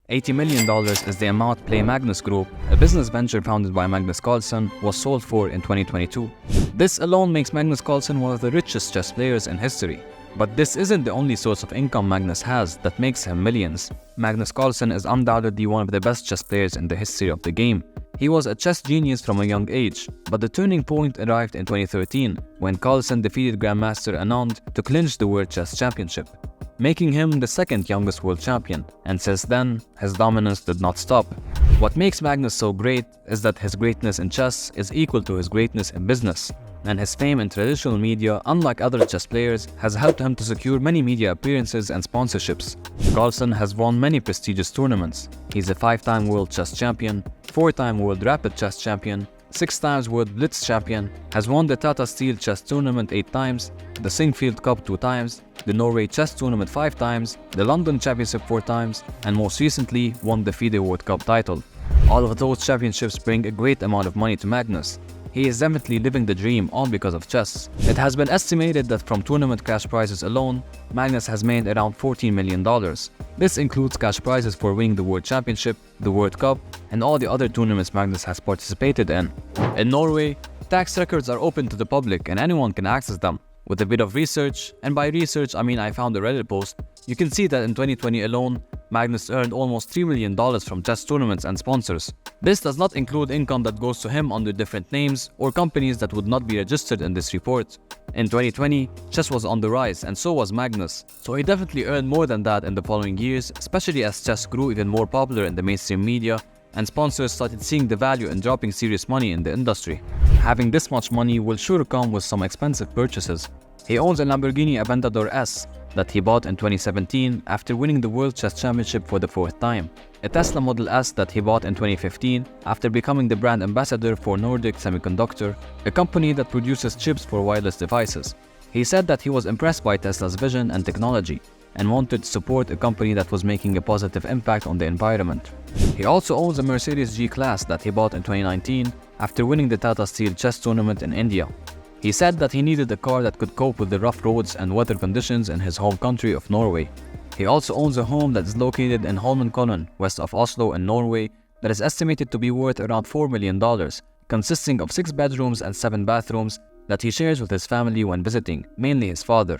$80 million is the amount Play Magnus Group, a business venture founded by Magnus Carlsen, was sold for in 2022. This alone makes Magnus Carlsen one of the richest chess players in history. But this isn't the only source of income Magnus has that makes him millions. Magnus Carlsen is undoubtedly one of the best chess players in the history of the game. He was a chess genius from a young age, but the turning point arrived in 2013 when Carlsen defeated Grandmaster Anand to clinch the World Chess Championship, making him the second youngest world champion, and since then, his dominance did not stop. What makes Magnus so great is that his greatness in chess is equal to his greatness in business, and his fame in traditional media, unlike other chess players, has helped him to secure many media appearances and sponsorships. Carlsen has won many prestigious tournaments. He's a 5-time World Chess Champion, 4-time World Rapid Chess Champion, 6 times World Blitz Champion, has won the Tata Steel Chess Tournament 8 times, the Singfield Cup 2 times, the Norway Chess Tournament 5 times, the London Championship 4 times, and most recently won the FIDE World Cup title. All of those championships bring a great amount of money to Magnus. He is definitely living the dream all because of chess. It has been estimated that from tournament cash prizes alone, Magnus has made around $14 million. This includes cash prizes for winning the World Championship, the World Cup, and all the other tournaments Magnus has participated in. In Norway, tax records are open to the public and anyone can access them. With a bit of research, and by research I mean I found a Reddit post, you can see that in 2020 alone, Magnus earned almost $3 million from chess tournaments and sponsors. This does not include income that goes to him under different names or companies that would not be registered in this report. In 2020, chess was on the rise and so was Magnus, so he definitely earned more than that in the following years, especially as chess grew even more popular in the mainstream media and sponsors started seeing the value in dropping serious money in the industry. Having this much money will sure come with some expensive purchases. He owns a Lamborghini Aventador S that he bought in 2017 after winning the World Chess Championship for the 4th time, a Tesla Model S that he bought in 2015 after becoming the brand ambassador for Nordic Semiconductor, a company that produces chips for wireless devices. He said that he was impressed by Tesla's vision and technology and wanted to support a company that was making a positive impact on the environment. He also owns a Mercedes G-Class that he bought in 2019 after winning the Tata Steel Chess Tournament in India. He said that he needed a car that could cope with the rough roads and weather conditions in his home country of Norway. He also owns a home that is located in Holmenkollen, west of Oslo in Norway, that is estimated to be worth around $4 million, consisting of 6 bedrooms and 7 bathrooms that he shares with his family when visiting, mainly his father.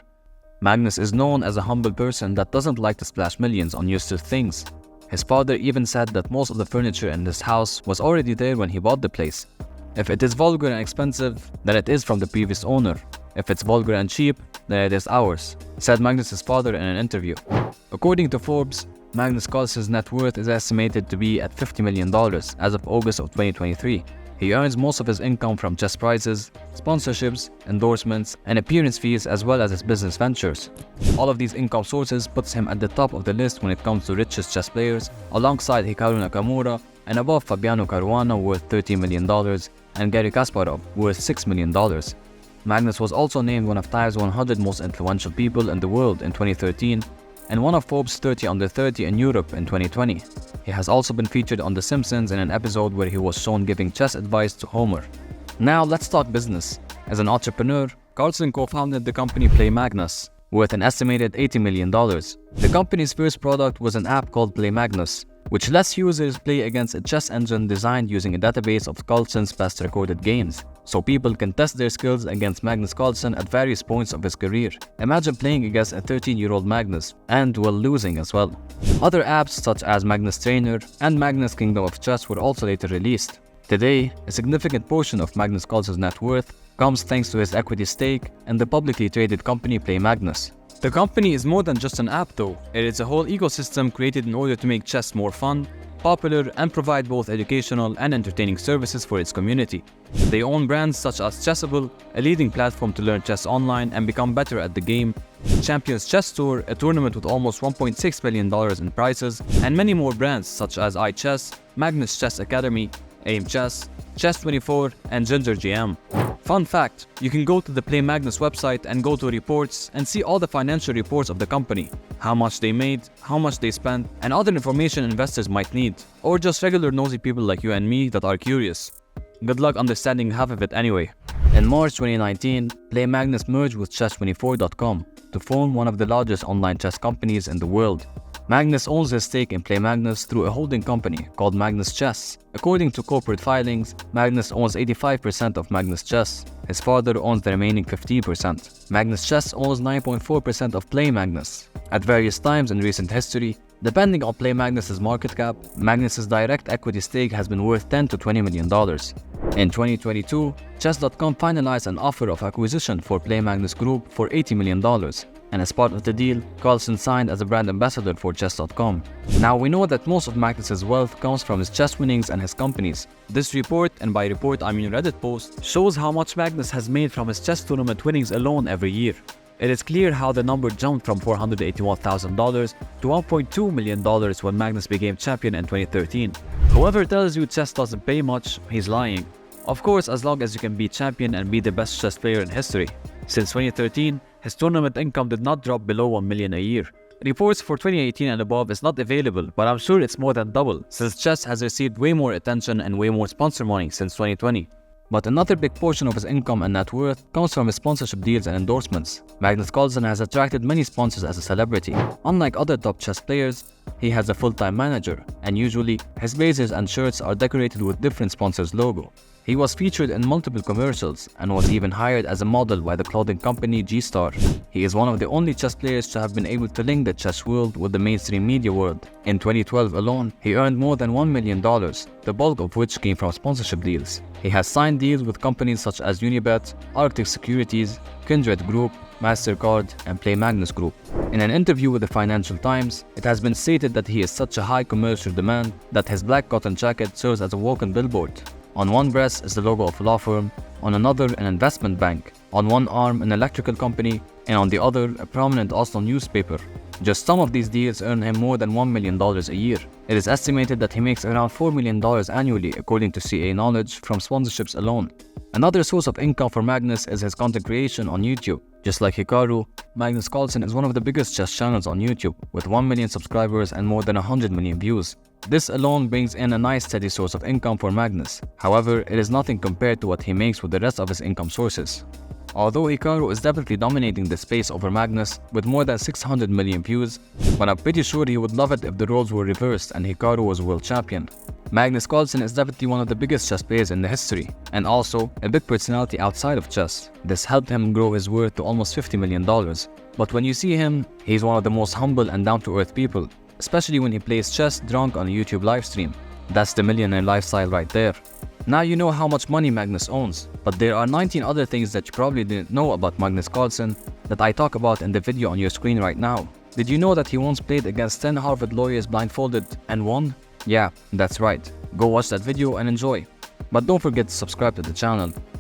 Magnus is known as a humble person that doesn't like to splash millions on useless things. His father even said that most of the furniture in this house was already there when he bought the place. If it is vulgar and expensive, then it is from the previous owner. If it's vulgar and cheap, then it is ours, said Magnus' father in an interview. According to Forbes, Magnus Carlsen's net worth is estimated to be at $50 million as of August of 2023. He earns most of his income from chess prizes, sponsorships, endorsements, and appearance fees as well as his business ventures. All of these income sources puts him at the top of the list when it comes to richest chess players, alongside Hikaru Nakamura and above Fabiano Caruana worth $30 million and Garry Kasparov worth $6 million. Magnus was also named one of Time's 100 most influential people in the world in 2013 and one of Forbes 30 under 30 in Europe in 2020. He has also been featured on The Simpsons in an episode where he was shown giving chess advice to Homer. Now let's talk business. As an entrepreneur, Carlsen co-founded the company Play Magnus, worth an estimated $80 million. The company's first product was an app called Play Magnus, which lets users play against a chess engine designed using a database of Carlsen's past recorded games, so people can test their skills against Magnus Carlsen at various points of his career. Imagine playing against a 13-year-old Magnus, and while losing as well. Other apps such as Magnus Trainer and Magnus Kingdom of Chess were also later released. Today, a significant portion of Magnus Carlsen's net worth comes thanks to his equity stake in the publicly traded company Play Magnus. The company is more than just an app though. It is a whole ecosystem created in order to make chess more fun, popular, and provide both educational and entertaining services for its community. They own brands such as Chessable, a leading platform to learn chess online and become better at the game, Champions Chess Tour, a tournament with almost $1.6 billion in prizes, and many more brands such as iChess, Magnus Chess Academy, Aim Chess, Chess24, and Ginger GM. Fun fact, you can go to the Play Magnus website and go to reports and see all the financial reports of the company, how much they made, how much they spent, and other information investors might need, or just regular nosy people like you and me that are curious. Good luck understanding half of it anyway. In March 2019, Play Magnus merged with Chess24.com to form one of the largest online chess companies in the world. Magnus owns his stake in Play Magnus through a holding company called Magnus Chess. According to corporate filings, Magnus owns 85% of Magnus Chess. His father owns the remaining 15%. Magnus Chess owns 9.4% of Play Magnus. At various times in recent history, depending on Play Magnus's market cap, Magnus's direct equity stake has been worth $10 to $20 million. In 2022, Chess.com finalized an offer of acquisition for Play Magnus Group for $80 million. And as part of the deal, Carlsen signed as a brand ambassador for Chess.com. Now we know that most of Magnus's wealth comes from his chess winnings and his companies. This report, and by report I mean Reddit post, shows how much Magnus has made from his chess tournament winnings alone every year. It is clear how the number jumped from $481,000 to $1.2 million when Magnus became champion in 2013. Whoever tells you chess doesn't pay much, he's lying. Of course, as long as you can be champion and be the best chess player in history. Since 2013, his tournament income did not drop below $1 million a year. Reports for 2018 and above is not available, but I'm sure it's more than double, since chess has received way more attention and way more sponsor money since 2020. But another big portion of his income and net worth comes from his sponsorship deals and endorsements. Magnus Carlsen has attracted many sponsors as a celebrity. Unlike other top chess players, he has a full-time manager, and usually his blazers and shirts are decorated with different sponsors' logo. He was featured in multiple commercials and was even hired as a model by the clothing company G-Star. He is one of the only chess players to have been able to link the chess world with the mainstream media world. In 2012 alone, he earned more than $1 million, the bulk of which came from sponsorship deals. He has signed deals with companies such as Unibet, Arctic Securities, Kindred Group, MasterCard, and Play Magnus Group. In an interview with the Financial Times, it has been stated that he is such a high commercial demand that his black cotton jacket serves as a walk-in billboard. On one breast is the logo of a law firm, on another an investment bank, on one arm an electrical company, and on the other a prominent Oslo newspaper. Just some of these deals earn him more than $1 million a year. It is estimated that he makes around $4 million annually according to CA Knowledge from sponsorships alone. Another source of income for Magnus is his content creation on YouTube. Just like Hikaru, Magnus Carlsen is one of the biggest chess channels on YouTube, with 1 million subscribers and more than 100 million views. This alone brings in a nice steady source of income for Magnus. However, it is nothing compared to what he makes with the rest of his income sources. Although Hikaru is definitely dominating the space over Magnus with more than 600 million views, but I'm pretty sure he would love it if the roles were reversed and Hikaru was world champion. Magnus Carlsen is definitely one of the biggest chess players in the history, and also a big personality outside of chess. This helped him grow his worth to almost $50 million. But when you see him, he's one of the most humble and down-to-earth people, especially when he plays chess drunk on a YouTube livestream. That's the millionaire lifestyle right there. Now you know how much money Magnus owns, but there are 19 other things that you probably didn't know about Magnus Carlsen that I talk about in the video on your screen right now. Did you know that he once played against 10 Harvard lawyers blindfolded and won? Yeah, that's right. Go watch that video and enjoy. But don't forget to subscribe to the channel.